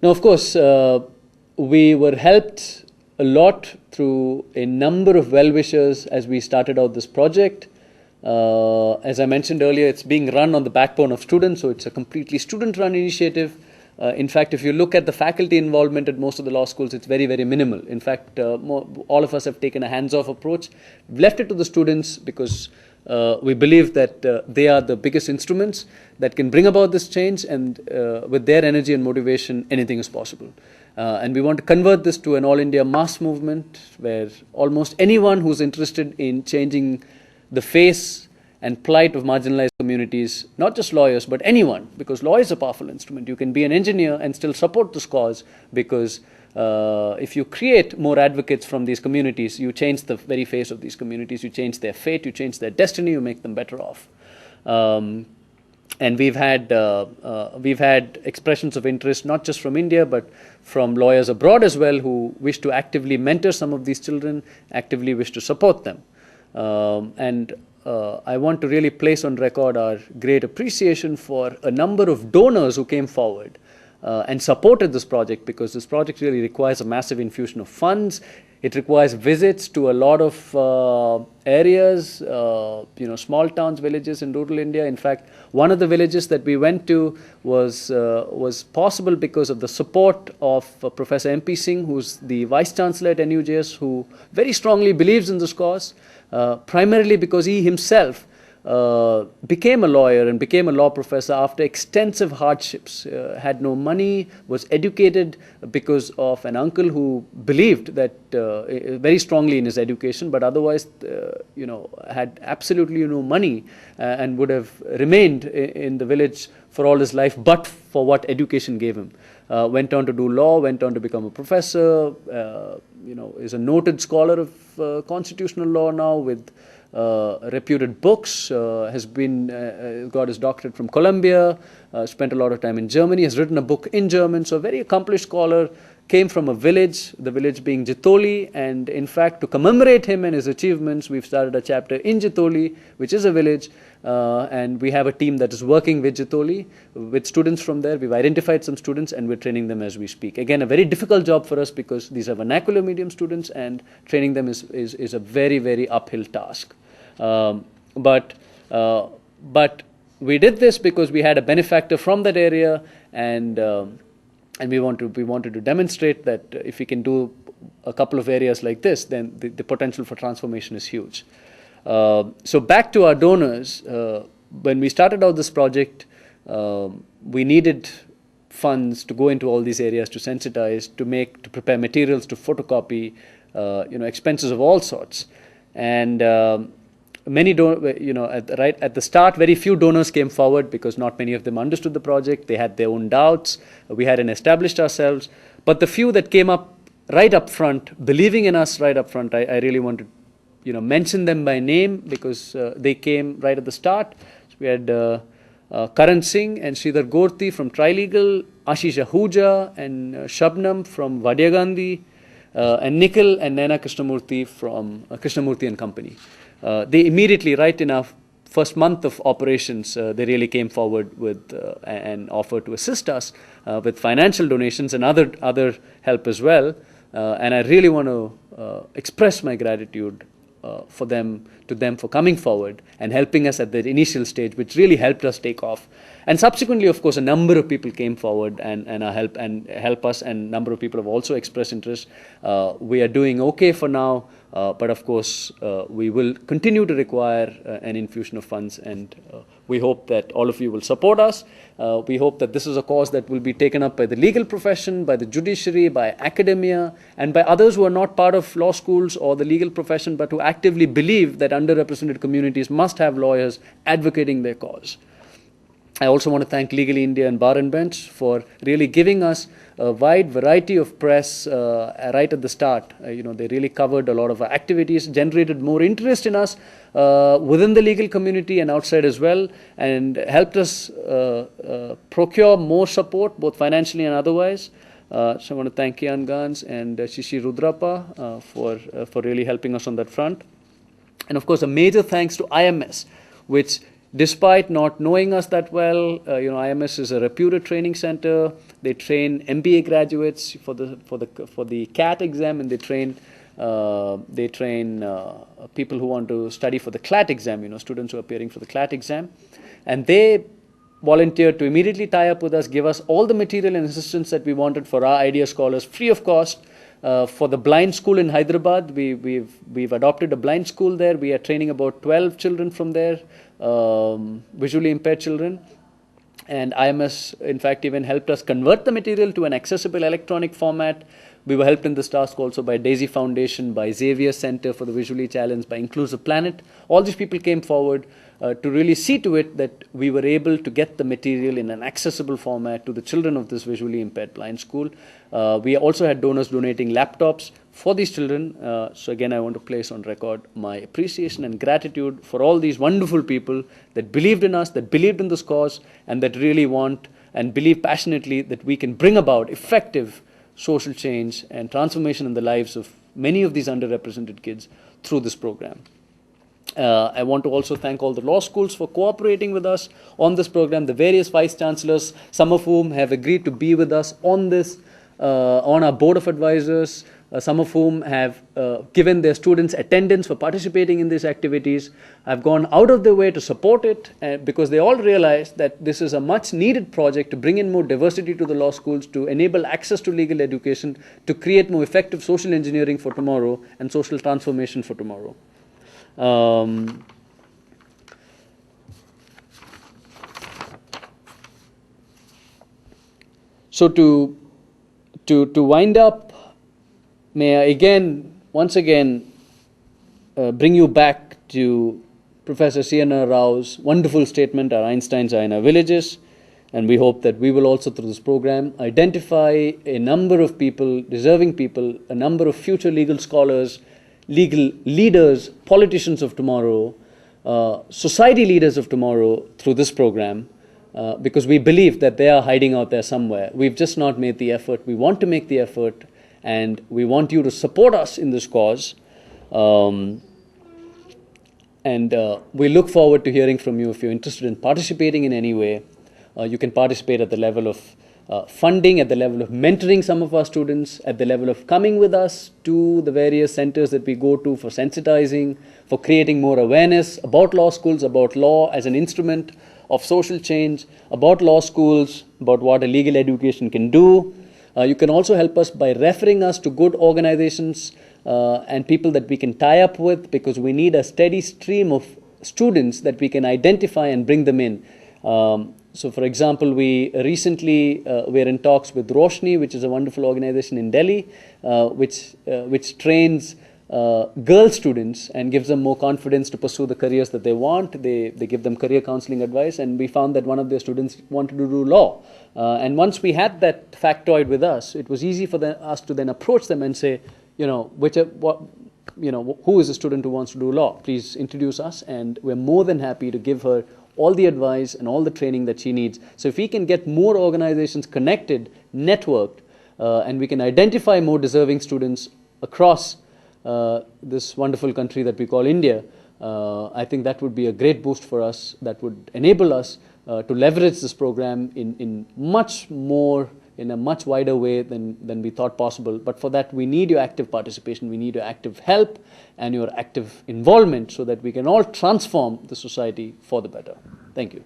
Now, of course, we were helped a lot through a number of well-wishers as we started out this project. As I mentioned earlier, it's being run on the backbone of students, so it's a completely student-run initiative. In fact, if you look at the faculty involvement at most of the law schools, it's very, very minimal. In fact, all of us have taken a hands-off approach. We've left it to the students because we believe that they are the biggest instruments that can bring about this change, and with their energy and motivation, anything is possible. And we want to convert this to an all-India mass movement where almost anyone who's interested in changing the face and plight of marginalized communities, not just lawyers, but anyone, because law is a powerful instrument. You can be an engineer and still support this cause, because if you create more advocates from these communities, you change the very face of these communities, you change their fate, you change their destiny, you make them better off. And we've had expressions of interest not just from India, but from lawyers abroad as well, who wish to actively mentor some of these children, actively wish to support them. I want to really place on record our great appreciation for a number of donors who came forward and supported this project, because this project really requires a massive infusion of funds. It requires visits to a lot of areas, small towns, villages in rural India. In fact, one of the villages that we went to was possible because of the support of Professor M.P. Singh, who's the Vice Chancellor at NUJS, who very strongly believes in this cause, primarily because he himself became a lawyer and became a law professor after extensive hardships, had no money, was educated because of an uncle who believed that very strongly in his education, but otherwise, had absolutely no money and would have remained in the village for all his life, but for what education gave him. Went on to do law, went on to become a professor, is a noted scholar of constitutional law now with reputed books, has got his doctorate from Columbia, spent a lot of time in Germany, has written a book in German, so a very accomplished scholar, came from a village, the village being Jitoli, and in fact to commemorate him and his achievements, we've started a chapter in Jitoli, which is a village, and we have a team that is working with Jitoli, with students from there. We've identified some students and we're training them as we speak. Again, a very difficult job for us because these are vernacular medium students, and training them is a very, very uphill task. But we did this because we had a benefactor from that area, and we wanted to demonstrate that if we can do a couple of areas like this, then the potential for transformation is huge. So back to our donors, when we started out this project, we needed funds to go into all these areas, to sensitize, to prepare materials, to photocopy, expenses of all sorts, and many right at the start, very few donors came forward because not many of them understood the project. They had their own doubts. We hadn't established ourselves. But the few that came up right up front, believing in us right up front, I really want to mention them by name because they came right at the start. So we had Karan Singh and Sridhar Gorti from Trilegal, Ashish Ahuja and Shabnam from Vadya Gandhi, and Nikhil and Naina Krishnamurthy from Krishnamurthy and Company. They immediately, right in our first month of operations, they really came forward with and offered to assist us with financial donations and other help as well. And I really want to express my gratitude to them for coming forward and helping us at the initial stage, which really helped us take off. And subsequently, of course, a number of people came forward and help us, and a number of people have also expressed interest. We are doing okay for now, but of course, we will continue to require an infusion of funds, and we hope that all of you will support us. We hope that this is a cause that will be taken up by the legal profession, by the judiciary, by academia, and by others who are not part of law schools or the legal profession, but who actively believe that underrepresented communities must have lawyers advocating their cause. I also want to thank Legal India and Bar and Bench for really giving us a wide variety of press right at the start. They really covered a lot of our activities, generated more interest in us within the legal community and outside as well, and helped us procure more support, both financially and otherwise. So I want to thank Kian Gans and Shishi Rudrappa for really helping us on that front. And of course, a major thanks to IMS, which despite not knowing us that well. IMS is a reputed training center. They train MBA graduates for the CAT exam, and they train people who want to study for the CLAT exam. Students who are appearing for the CLAT exam, and they volunteered to immediately tie up with us, give us all the material and assistance that we wanted for our IDIA scholars, free of cost. For the blind school in Hyderabad, we've adopted a blind school there. We are training about 12 children from there, visually impaired children. And IMS, in fact, even helped us convert the material to an accessible electronic format. We were helped in this task also by Daisy Foundation, by Xavier Center for the Visually Challenged, by Inclusive Planet. All these people came forward to really see to it that we were able to get the material in an accessible format to the children of this visually impaired blind school. We also had donors donating laptops for these children. So again, I want to place on record my appreciation and gratitude for all these wonderful people that believed in us, that believed in this cause, and that really want and believe passionately that we can bring about effective social change and transformation in the lives of many of these underrepresented kids through this program. I want to also thank all the law schools for cooperating with us on this program, the various vice chancellors, some of whom have agreed to be with us on this, on our board of advisors, some of whom have given their students attendance for participating in these activities, have gone out of their way to support it, because they all realize that this is a much needed project to bring in more diversity to the law schools, to enable access to legal education, to create more effective social engineering for tomorrow and social transformation for tomorrow. So to wind up, may I once again bring you back to Professor C.N.R. Rao's wonderful statement, our Einsteins are in our villages, and we hope that we will also, through this program, identify a number of people, deserving people, a number of future legal scholars, legal leaders, politicians of tomorrow, society leaders of tomorrow through this program, because we believe that they are hiding out there somewhere. We've just not made the effort. We want to make the effort, and we want you to support us in this cause. And we look forward to hearing from you. If you're interested in participating in any way, you can participate at the level of funding, at the level of mentoring some of our students, at the level of coming with us to the various centers that we go to for sensitizing, for creating more awareness about law schools, about law as an instrument of social change, about law schools, about what a legal education can do. You can also help us by referring us to good organizations and people that we can tie up with, because we need a steady stream of students that we can identify and bring them in. So, for example, we recently were in talks with Roshni, which is a wonderful organization in Delhi, which trains girl students and gives them more confidence to pursue the careers that they want. They give them career counseling advice, and we found that one of their students wanted to do law. And once we had that factoid with us, it was easy for us to then approach them and say, who is a student who wants to do law? Please introduce us, and we're more than happy to give her all the advice and all the training that she needs. So if we can get more organizations connected, networked, and we can identify more deserving students across this wonderful country that we call India, I think that would be a great boost for us. That would enable us to leverage this program in a much wider way than we thought possible. But for that, we need your active participation, we need your active help and your active involvement, so that we can all transform the society for the better. Thank you.